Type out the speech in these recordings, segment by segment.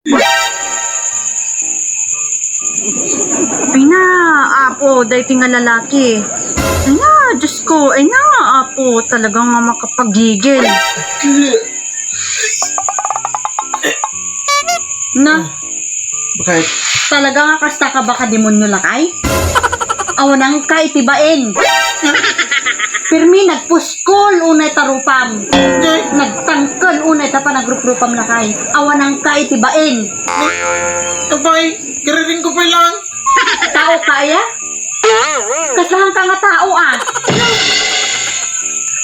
Ay na, apo, dating nga lalaki. Ay na, Diyos ko, ay na, apo, talagang nga makapagigil. Na, Bakit? talaga nga kasta ka baka demonyo lakay? Awanang ka itibain. Pirmi nagpuskol unay tarupam. Nagtangkal unay ta panagrupam lakay. Awanang ka itibain. Kapay, karirin ko pa lang. Tao kaya? Kaslahan ka nga tao ah.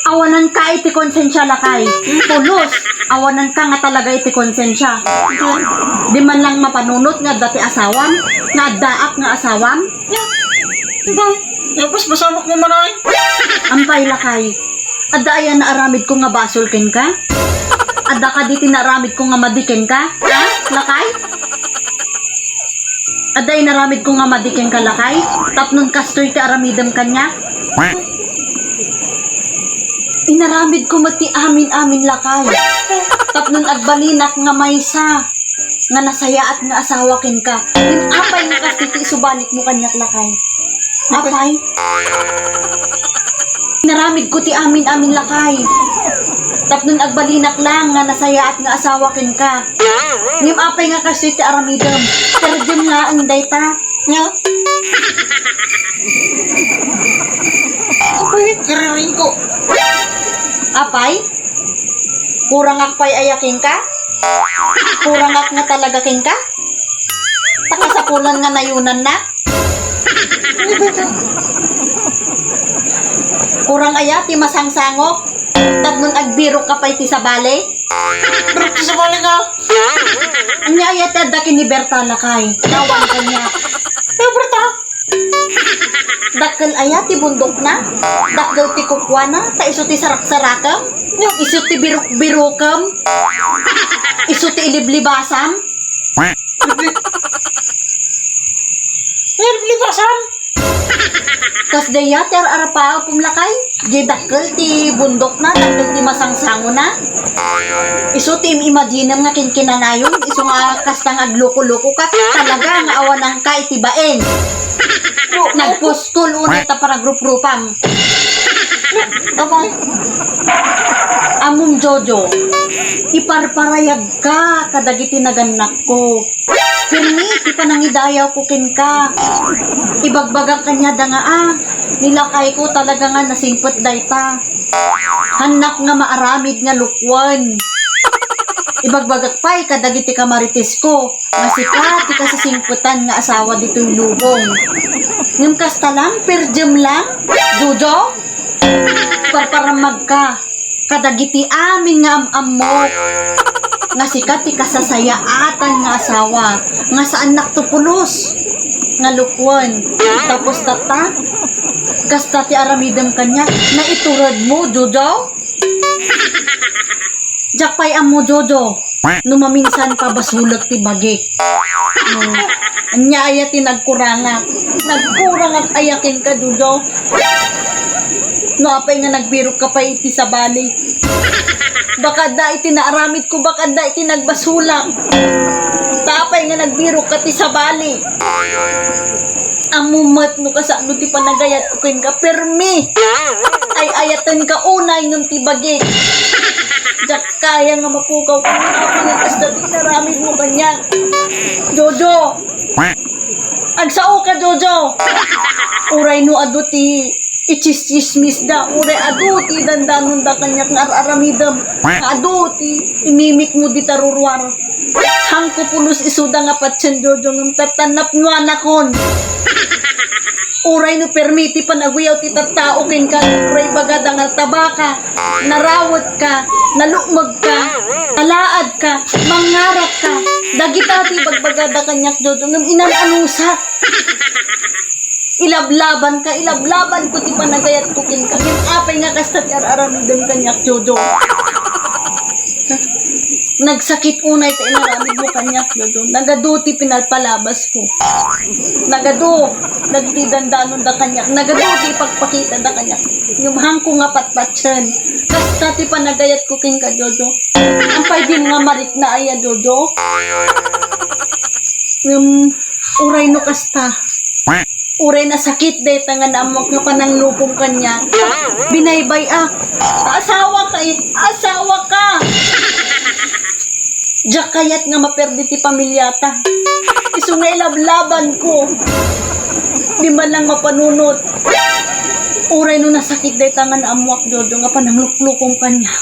Awanan ka iti konsensya lakay. Pulos. Awanan ka nga talaga iti konsensya. Di man lang mapanunot nga dati asawam. Nga daak nga asawam. Diba? Yapos masamok mo manay. Ampay lakay. Adda ayan na aramid ko nga basulkin ka? Adda ka diti na aramid ko nga madikin ka? Ha? Lakay? Adda ay naramid ko nga madikin ka lakay? Tapnon kastoy ti aramidem kanya? Inaramid ko mati amin-amin lakay. Tapnon agbalinak nga maysa. Nga nasaya at nga asawa kin ka. Yung apay nga kastiti isubalit mo kanyak lakay. Apay? Naramid ko ti amin-amin lakay. Tapnon agbalinak lang nga nasaya at nga asawa kin ka. Ngim apay nga kasi ti aramidem. Pero dyan nga ang dayta. Nga? Kapay, karirin ko. Apay? Kurang akpay ayakin ka? Kurang ak nga talaga kin ka? Takasapulan nga nayunan na? Kurang aya ti masangsangok? Tapnon agbiro ka pa iti sa bale? Bro, sa bali ka. Anya ayat adda kin ni Berta lakay. Nawan kanya. Berta. Dakkel aya ti bundok na? Dakkel ti kukwa na? Ta iso ti sarak-sarakam? Iso ti biruk-birukam? Iso ti iliblibasam? Libasan. Kas daya ter arapa pumlakay? Di dakkel ti bundok na? Dakkel ti masangsango na? Iso ti imaginem nga kinkinanayon? Iso nga kastang agloko-loko ka? Talaga nga awanang ka itibain. Nagpuskol unay ta para grup-grupam. Kapay. Among Jojo, iparparayag ka kadagiti naganak ko. Pirmi, ti panangidayaw ko kin ka. Ibagbagang kanya da nga nilakay ko talaga nga nasingpot dayta. Hanak nga maaramid nga lukwan. Ibagbagak pa'y kadagiti kamaritis ko. Masika, ti kasasingputan nga asawa dito'y lubong. Ngam kasta lang, perjem lang. Jojo, parparamag ka. Kadagiti amin nga amok. Nga sikat ti kasasayaatan nga asawa. Nga sa anak to pulos. Nga lukwan. Tapos tata, kasta ti aramidem kanya. Na iturad mo, Jojo. Jakpay amo Jojo. Numaminsan pa basulat ti bagik. Anya aya ti nagkuranga. Nagkurang at ayakin ka, Jojo. Napay nga nagbiro ka pa iti sa bali. Baka da iti naaramid ko, baka da iti nagbasulang. Tapay nga nagbiro ka ti sa bali. Amumat no kasano ti panagayat ko kin ka. Permi. Ay ayatan ka unay ng ti bagik. Jak kaya nga mapukaw ko na pinatas dati naramid mo kanya. Jojo! Agsao ka, Jojo! Uray no ado ti ichis-chismis da. Uray ado ti dandanon da kanya nga aramidam. Ado ti imimik mo di tarurwar. Hangko pulos isuda nga patsen, Jojo, ng tatanap no anakon. Uray no permiti panaguyaw ti tattao ken ka. Uray bagada nga tabaka. Narawat ka. Nalukmag ka. Talaad ka. Mangarap ka. Dagita ti bagbagada kanyak, Jojo, ng inananusa. Ilablaban ka. Ilablaban ko ti panagayat ko ken ka. Apay nga kasta ti araramidem kanyak, Jojo. Nagsakit unay ta inaramid mo kanya, Jojo. Nagaduti pinalpalabas ko. Nagadu, nagtidandanon da kanya. Nagaduti pagpakita da kanya. Yung hangko nga patpatsan. Kastati pa nagayat ko king ka, Jojo. Ang pwede nga marik na aya, Jojo. Yung uray no kasta. Uray na sakit day nga naamok nyo pa ng lupong kanya. Binaybay asawa ka eh. Asawa ka. Diyak kayat nga maperdi ti pamilyata. Iso nga ilablaban ko. Di man lang mapanunot. Uray no nasakit day nga naamok Jojo nga panangluklukong kanya.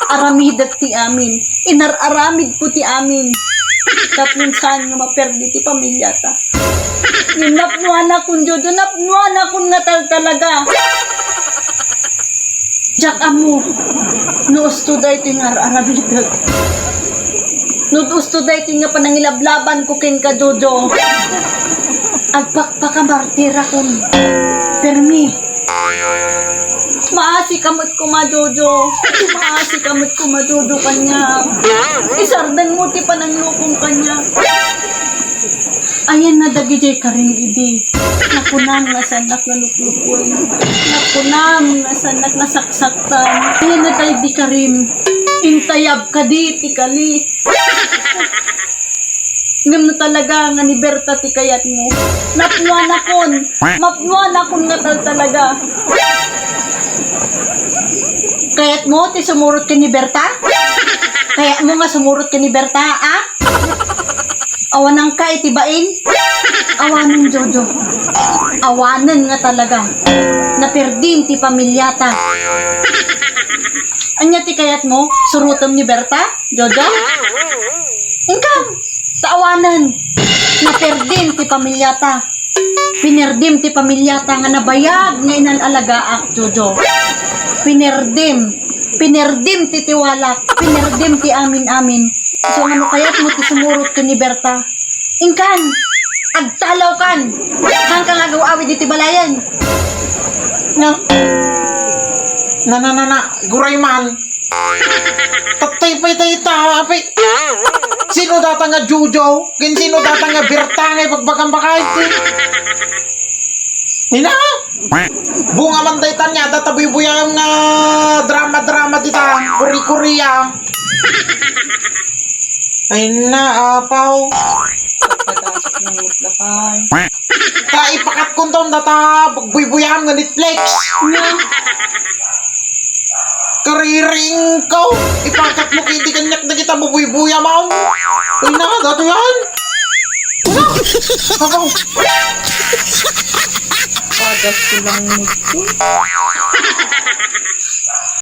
Aramidat ti amin. Inararamid ko ti amin. Tatlong saan nga maperdi ti pamilyata. Yung napnuan akong Jojo, napnuan akong natal talaga. Diyak amo, nuusto day ito nga arabidag. Nuusto day ito nga panangilablaban ko kin ka Jojo. Agpakamartira kong permi. Maasi kamot ko ma Jojo. Maasi kamot ko ma Jojo kanya. Isardan mo ti pananglukong kanya. Ayan na dagijay ka rin idi. Nakunang nasanak na luklukoy. Nakunang nasanak na saksaktan. Ayan na tayo di ka rin. Intayab ka di, tikali. Ngam na talaga nga ni Berta ti kayat mo. Napnuan akon. Mapnuan akon nga talaga. Kayat mo ti sumurot ka ni Berta? Kayat mo nga sumurot ka ni Berta, ah? Awanan ka itibain? Awanan Jojo. Awanan nga talaga. Naperdin ti pamilyata. Anya ti kayat mo? Surutom ni Berta? Jojo? Ingkam! Taawanan. Naperdin ti pamilyata. Pinerdim ti pamilyata nga nabayag nga inalagaak Jojo. Pinerdim. Pinerdim ti tiwalak. Pinerdim ti amin-amin. So ano kaya't mo ti sumurot ka ni Berta? Ingkan! Agtalaw kan! Hang ka nga gawawi di ti balayan! Guray man. Tatay pa'y tayo api. Sino data nga Jojo? Kin sino data nga Berta nga pagbagang bakay ti? Hina! Bunga man tayo tanya, tatabuy-buyang nga drama-drama dita, kuri-kuriya. Ay na, apaw. Pagkadasok ng mutlakay. Kaipakat kong taon data, pagbuy-buyang nga Netflix. Kariring ko. Ipakat mo kindi kanyak na kita bubuy-buya mo. Ay na, dato yan. Ano? Apaw. Pagas ko lang nito.